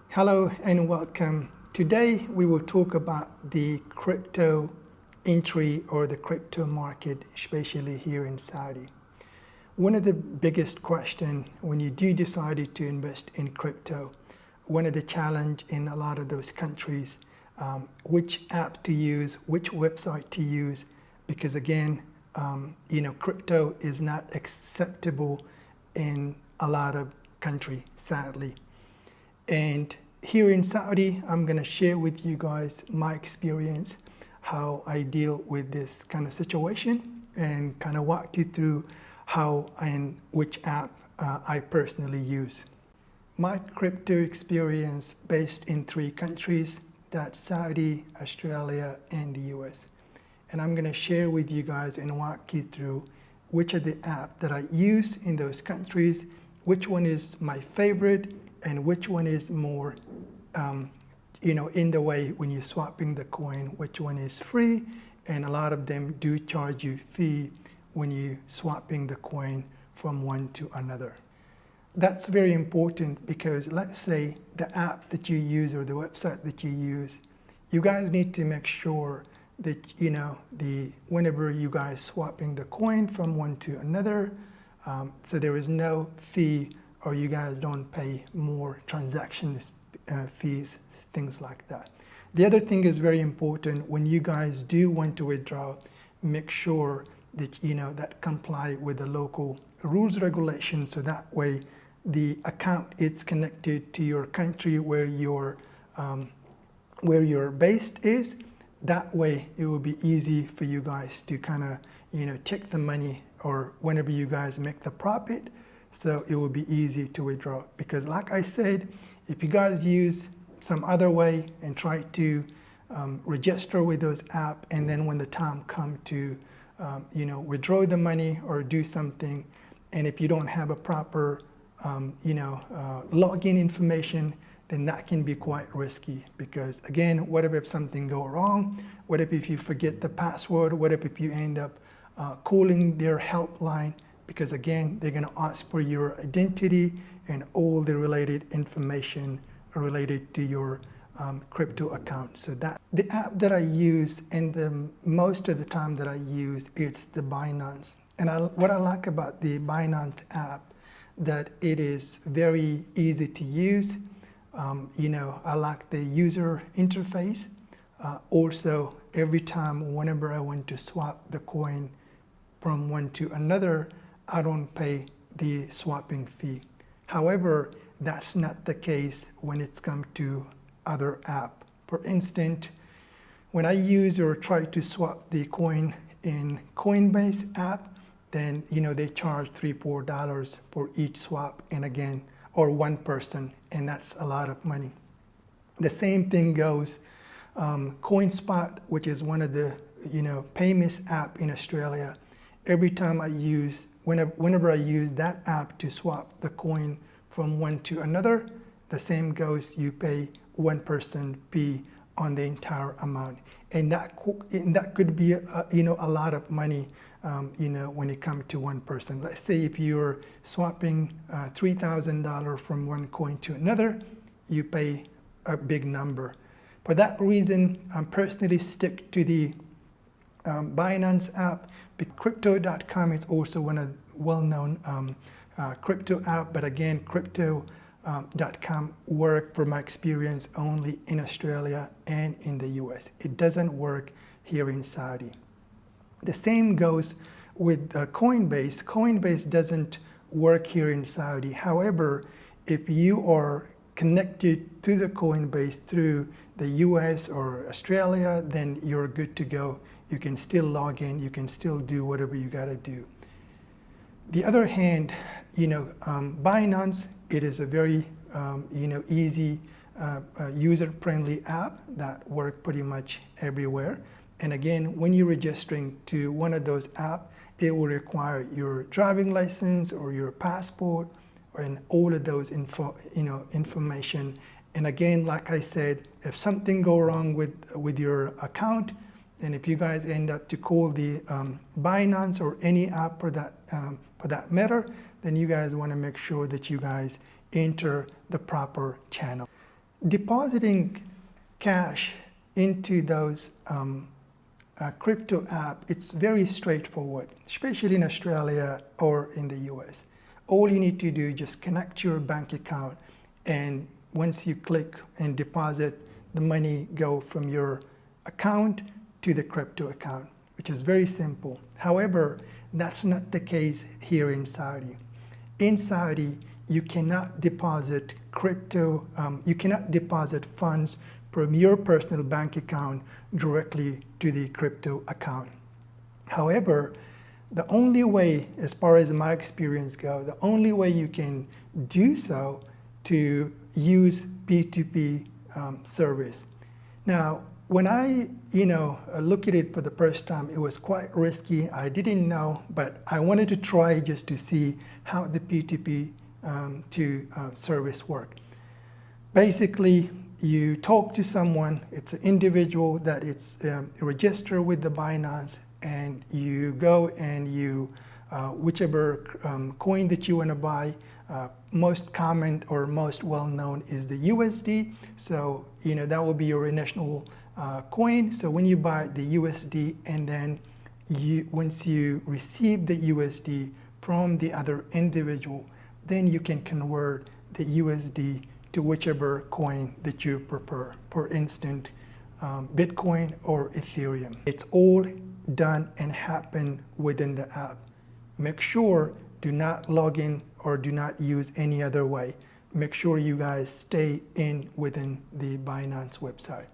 Hello and welcome. Today we will talk about the crypto entry or the crypto market, especially here in Saudi. One of the biggest questions when you do decide to invest in crypto, one of the challenge in a lot of those countries, which app to use, which website to use, because again, crypto is not acceptable in a lot of country, sadly. And here in Saudi, I'm going to share with you guys my experience, how I deal with this kind of situation, and kind of walk you through how and which app I personally use. My crypto experience based in 3 countries, that's Saudi, Australia, and the US. And I'm going to share with you guys and walk you through which are the apps that I use in those countries, which one is my favorite, and which one is more, in the way when you're swapping the coin, which one is free, and a lot of them do charge you fee when you're swapping the coin from one to another. That's very important because let's say the app that you use or the website that you use, you guys need to make sure that, whenever you guys swapping the coin from one to another, so there is no fee or you guys don't pay more transaction fees, things like that. The other thing is very important when you guys do want to withdraw, make sure that that comply with the local rules regulations, so that way the account is connected to your country where your based is. That way it will be easy for you guys to kind of take the money, or whenever you guys make the profit, so it will be easy to withdraw. Because like I said, if you guys use some other way and try to register with those apps, and then when the time come to withdraw the money or do something, and if you don't have a proper login information, then that can be quite risky. Because again, what if something go wrong? What if you forget the password? What if you end up calling their helpline? Because again, they're going to ask for your identity and all the related information related to your crypto account. So that the app that I use, and the most of the time that I use, it's the Binance. And what I like about the Binance app, that it is very easy to use. I like the user interface. Also, every time, whenever I want to swap the coin from one to another, I don't pay the swapping fee. However, that's not the case when it's come to other app. For instance, when I use or try to swap the coin in Coinbase app, then they charge $3-4 for each swap, and again, or one person, and that's a lot of money. The same thing goes CoinSpot, which is one of the payments app in Australia. Every time I use, whenever I use that app to swap the coin from one to another, the same goes, you pay 1% fee on the entire amount, and that could be a lot of money. When it comes to one person. Let's say if you're swapping $3,000 from one coin to another, you pay a big number. For that reason, I personally stick to the Binance app. Crypto.com is also one of well-known crypto app, but again, Crypto.com work, for my experience, only in Australia and in the US. It doesn't work here in Saudi. The same goes with Coinbase. Coinbase doesn't work here in Saudi. However, if you are connected to the Coinbase through the US or Australia, then you're good to go. You can still log in, you can still do whatever you gotta do. The other hand, Binance, it is a very easy, user-friendly app that works pretty much everywhere. And again, when you're registering to one of those apps, it will require your driving license or your passport, and all of those information. And again, like I said, if something go wrong with your account, and if you guys end up to call the Binance or any app for that matter, then you guys want to make sure that you guys enter the proper channel. depositing cash into those crypto app, it's very straightforward, especially in Australia or in the US. All you need to do is just connect your bank account, and once you click and deposit, the money go from your account to the crypto account, which is very simple. However, that's not the case here in Saudi. In Saudi, you cannot deposit you cannot deposit funds from your personal bank account directly to the crypto account. However, the only way, as far as my experience goes, the only way you can do so to use P2P service. Now, when I look at it for the first time, it was quite risky. I didn't know, but I wanted to try just to see how the P2P service work. Basically, you talk to someone, it's an individual that it's registered with the Binance, and you go and you, whichever coin that you want to buy, most common or most well-known is the USD. So, that will be your national coin. So when you buy the USD, and then once you receive the USD from the other individual, then you can convert the USD to whichever coin that you prefer. For instance, Bitcoin or Ethereum. It's all done and happen within the app. Make sure do not log in or do not use any other way. Make sure you guys stay within the Binance website.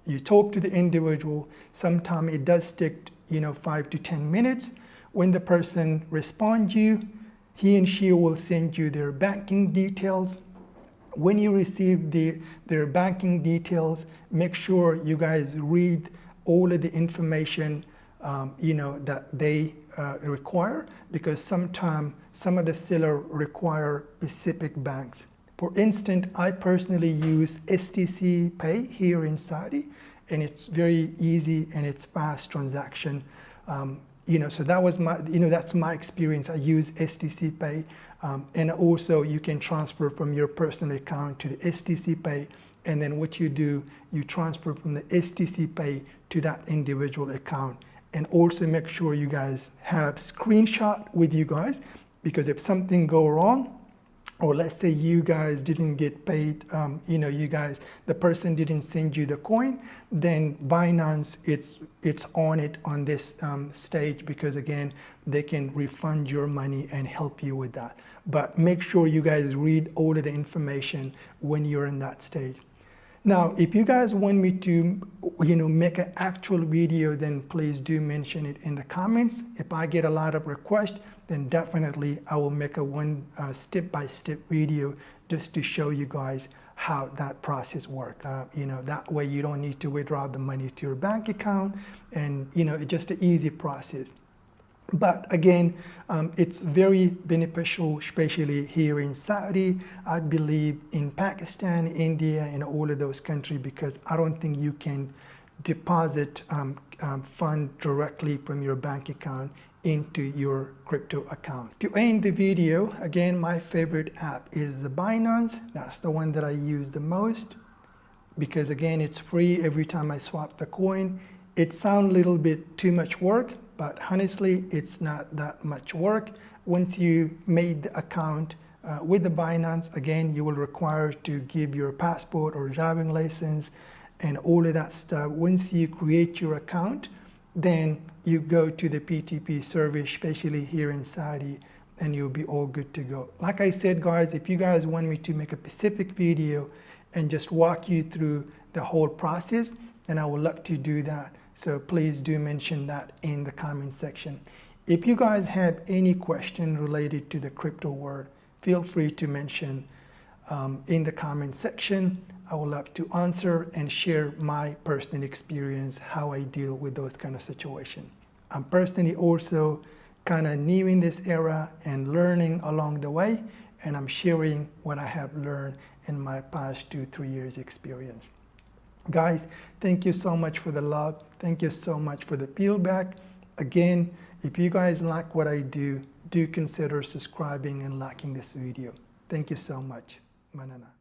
You talk to the individual. Sometimes it does take 5 to 10 minutes. When the person responds you, he and she will send you their banking details. When you receive their banking details, make sure you guys read all of the information that they require, because sometimes some of the seller require specific banks. For instance, I personally use STC Pay here in Saudi, and it's very easy and it's fast transaction. So that was that's my experience. I use STC Pay, and also you can transfer from your personal account to the STC Pay, and then what you do, you transfer from the STC Pay to that individual account. And also make sure you guys have screenshot with you guys, because if something go wrong, or let's say you guys didn't get paid, the person didn't send you the coin, then Binance, it's on it on this stage, because again, they can refund your money and help you with that. But make sure you guys read all of the information when you're in that stage. Now, if you guys want me to, make an actual video, then please do mention it in the comments. If I get a lot of requests, then definitely I will make a one step-by-step video just to show you guys how that process works. That way you don't need to withdraw the money to your bank account, and it's just an easy process. But again, it's very beneficial, especially here in Saudi. I believe in Pakistan, India, and all of those countries, because I don't think you can deposit fund directly from your bank account into your crypto account. To end the video, again, my favorite app is the Binance. That's the one that I use the most, because again, it's free every time I swap the coin. It sounds a little bit too much work, but honestly, it's not that much work. Once you made the account with the Binance, again, you will require to give your passport or driving license and all of that stuff. Once you create your account, then you go to the P2P service, especially here in Saudi, and you'll be all good to go. Like I said, guys, if you guys want me to make a specific video and just walk you through the whole process, then I would love to do that. So please do mention that in the comment section. If you guys have any question related to the crypto world, feel free to mention in the comment section. I would love to answer and share my personal experience, how I deal with those kind of situations. I'm personally also kind of new in this era and learning along the way, and I'm sharing what I have learned in my past 2-3 years experience. Guys, thank you so much for the love. Thank you so much for the feedback. Again, if you guys like what I do, do consider subscribing and liking this video. Thank you so much. Manana.